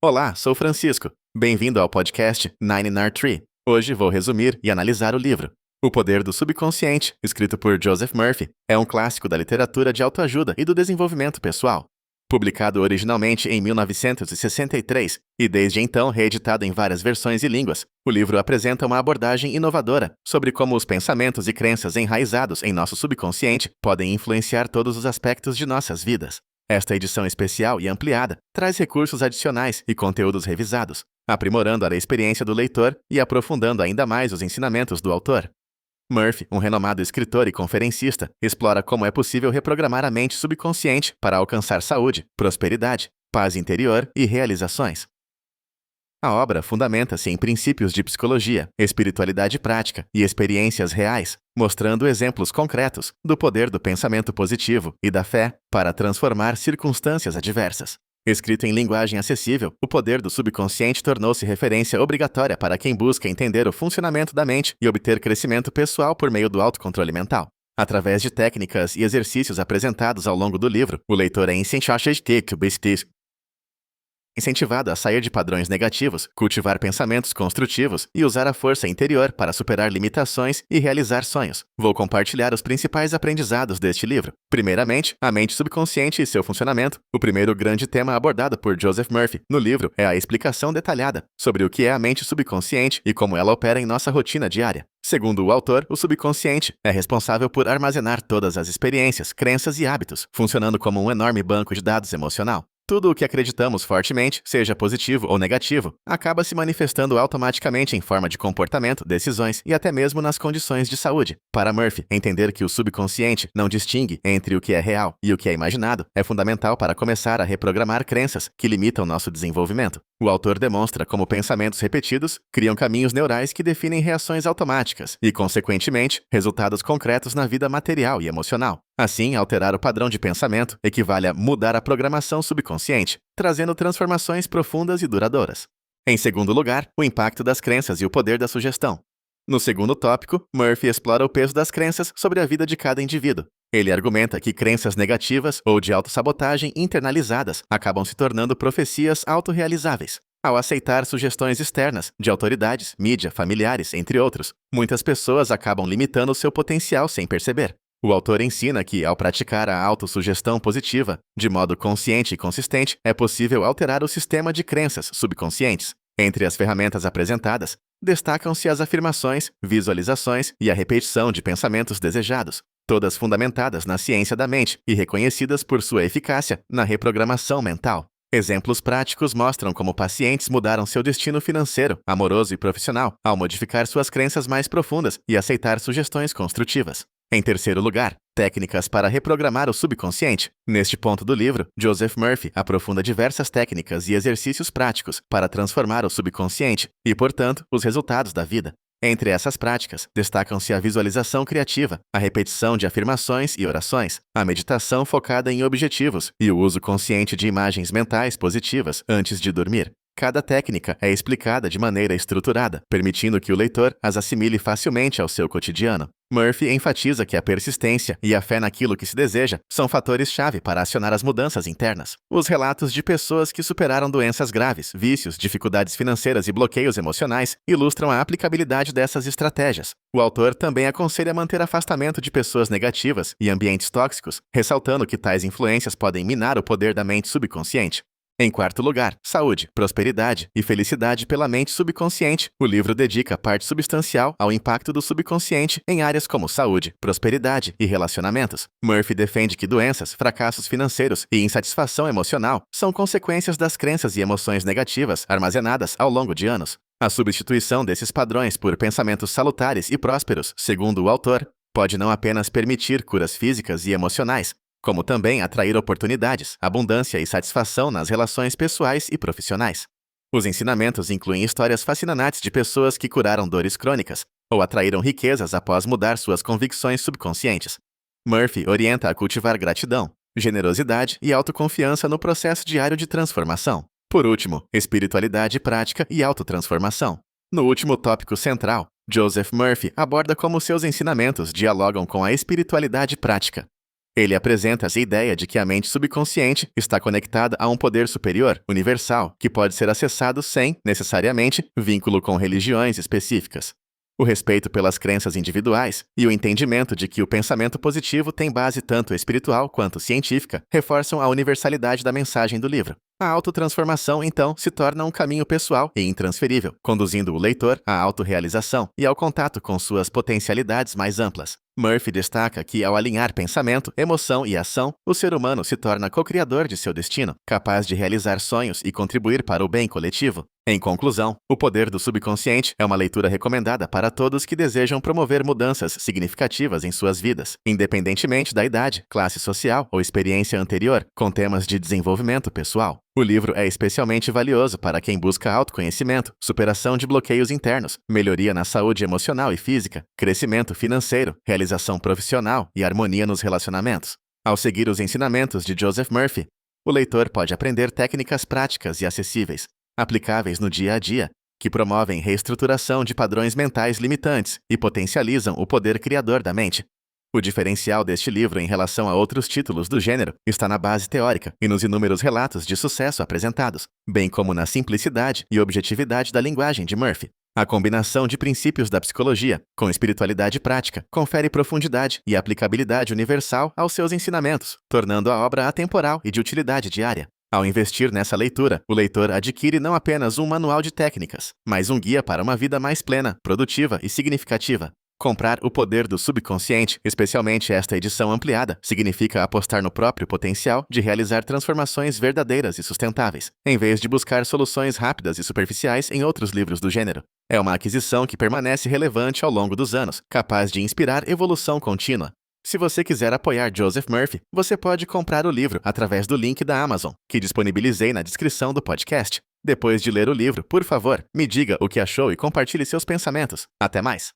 Olá, sou Francisco. Bem-vindo ao podcast Nine Nine Tree. Hoje vou resumir e analisar o livro O Poder do Subconsciente, escrito por Joseph Murphy, é um clássico da literatura de autoajuda e do desenvolvimento pessoal. Publicado originalmente em 1963 e desde então reeditado em várias versões e línguas, o livro apresenta uma abordagem inovadora sobre como os pensamentos e crenças enraizados em nosso subconsciente podem influenciar todos os aspectos de nossas vidas. Esta edição especial e ampliada traz recursos adicionais e conteúdos revisados, aprimorando a experiência do leitor e aprofundando ainda mais os ensinamentos do autor. Murphy, um renomado escritor e conferencista, explora como é possível reprogramar a mente subconsciente para alcançar saúde, prosperidade, paz interior e realizações. A obra fundamenta-se em princípios de psicologia, espiritualidade prática e experiências reais, mostrando exemplos concretos do poder do pensamento positivo e da fé para transformar circunstâncias adversas. Escrito em linguagem acessível, O Poder do Subconsciente tornou-se referência obrigatória para quem busca entender o funcionamento da mente e obter crescimento pessoal por meio do autocontrole mental. Através de técnicas e exercícios apresentados ao longo do livro, o leitor é incentivado a sair de padrões negativos, cultivar pensamentos construtivos e usar a força interior para superar limitações e realizar sonhos. Vou compartilhar os principais aprendizados deste livro. Primeiramente, a mente subconsciente e seu funcionamento. O primeiro grande tema abordado por Joseph Murphy no livro é a explicação detalhada sobre o que é a mente subconsciente e como ela opera em nossa rotina diária. Segundo o autor, o subconsciente é responsável por armazenar todas as experiências, crenças e hábitos, funcionando como um enorme banco de dados emocional. Tudo o que acreditamos fortemente, seja positivo ou negativo, acaba se manifestando automaticamente em forma de comportamento, decisões e até mesmo nas condições de saúde. Para Murphy, entender que o subconsciente não distingue entre o que é real e o que é imaginado é fundamental para começar a reprogramar crenças que limitam nosso desenvolvimento. O autor demonstra como pensamentos repetidos criam caminhos neurais que definem reações automáticas e, consequentemente, resultados concretos na vida material e emocional. Assim, alterar o padrão de pensamento equivale a mudar a programação subconsciente, trazendo transformações profundas e duradouras. Em segundo lugar, o impacto das crenças e o poder da sugestão. No segundo tópico, Murphy explora o peso das crenças sobre a vida de cada indivíduo. Ele argumenta que crenças negativas ou de autossabotagem internalizadas acabam se tornando profecias autorrealizáveis. Ao aceitar sugestões externas, de autoridades, mídia, familiares, entre outros, muitas pessoas acabam limitando seu potencial sem perceber. O autor ensina que, ao praticar a autossugestão positiva, de modo consciente e consistente, é possível alterar o sistema de crenças subconscientes. Entre as ferramentas apresentadas, destacam-se as afirmações, visualizações e a repetição de pensamentos desejados, todas fundamentadas na ciência da mente e reconhecidas por sua eficácia na reprogramação mental. Exemplos práticos mostram como pacientes mudaram seu destino financeiro, amoroso e profissional ao modificar suas crenças mais profundas e aceitar sugestões construtivas. Em terceiro lugar, técnicas para reprogramar o subconsciente. Neste ponto do livro, Joseph Murphy aprofunda diversas técnicas e exercícios práticos para transformar o subconsciente e, portanto, os resultados da vida. Entre essas práticas, destacam-se a visualização criativa, a repetição de afirmações e orações, a meditação focada em objetivos e o uso consciente de imagens mentais positivas antes de dormir. Cada técnica é explicada de maneira estruturada, permitindo que o leitor as assimile facilmente ao seu cotidiano. Murphy enfatiza que a persistência e a fé naquilo que se deseja são fatores-chave para acionar as mudanças internas. Os relatos de pessoas que superaram doenças graves, vícios, dificuldades financeiras e bloqueios emocionais ilustram a aplicabilidade dessas estratégias. O autor também aconselha manter afastamento de pessoas negativas e ambientes tóxicos, ressaltando que tais influências podem minar o poder da mente subconsciente. Em quarto lugar, saúde, prosperidade e felicidade pela mente subconsciente. O livro dedica parte substancial ao impacto do subconsciente em áreas como saúde, prosperidade e relacionamentos. Murphy defende que doenças, fracassos financeiros e insatisfação emocional são consequências das crenças e emoções negativas armazenadas ao longo de anos. A substituição desses padrões por pensamentos salutares e prósperos, segundo o autor, pode não apenas permitir curas físicas e emocionais, como também atrair oportunidades, abundância e satisfação nas relações pessoais e profissionais. Os ensinamentos incluem histórias fascinantes de pessoas que curaram dores crônicas ou atraíram riquezas após mudar suas convicções subconscientes. Murphy orienta a cultivar gratidão, generosidade e autoconfiança no processo diário de transformação. Por último, espiritualidade prática e autotransformação. No último tópico central, Joseph Murphy aborda como seus ensinamentos dialogam com a espiritualidade prática. Ele apresenta a ideia de que a mente subconsciente está conectada a um poder superior, universal, que pode ser acessado sem, necessariamente, vínculo com religiões específicas. O respeito pelas crenças individuais e o entendimento de que o pensamento positivo tem base tanto espiritual quanto científica reforçam a universalidade da mensagem do livro. A autotransformação, então, se torna um caminho pessoal e intransferível, conduzindo o leitor à autorrealização e ao contato com suas potencialidades mais amplas. Murphy destaca que, ao alinhar pensamento, emoção e ação, o ser humano se torna co-criador de seu destino, capaz de realizar sonhos e contribuir para o bem coletivo. Em conclusão, O Poder do Subconsciente é uma leitura recomendada para todos que desejam promover mudanças significativas em suas vidas, independentemente da idade, classe social ou experiência anterior, com temas de desenvolvimento pessoal. O livro é especialmente valioso para quem busca autoconhecimento, superação de bloqueios internos, melhoria na saúde emocional e física, crescimento financeiro, realização profissional e harmonia nos relacionamentos. Ao seguir os ensinamentos de Joseph Murphy, o leitor pode aprender técnicas práticas e acessíveis, aplicáveis no dia a dia, que promovem reestruturação de padrões mentais limitantes e potencializam o poder criador da mente. O diferencial deste livro em relação a outros títulos do gênero está na base teórica e nos inúmeros relatos de sucesso apresentados, bem como na simplicidade e objetividade da linguagem de Murphy. A combinação de princípios da psicologia com espiritualidade prática confere profundidade e aplicabilidade universal aos seus ensinamentos, tornando a obra atemporal e de utilidade diária. Ao investir nessa leitura, o leitor adquire não apenas um manual de técnicas, mas um guia para uma vida mais plena, produtiva e significativa. Comprar O Poder do Subconsciente, especialmente esta edição ampliada, significa apostar no próprio potencial de realizar transformações verdadeiras e sustentáveis, em vez de buscar soluções rápidas e superficiais em outros livros do gênero. É uma aquisição que permanece relevante ao longo dos anos, capaz de inspirar evolução contínua. Se você quiser apoiar Joseph Murphy, você pode comprar o livro através do link da Amazon, que disponibilizei na descrição do podcast. Depois de ler o livro, por favor, me diga o que achou e compartilhe seus pensamentos. Até mais!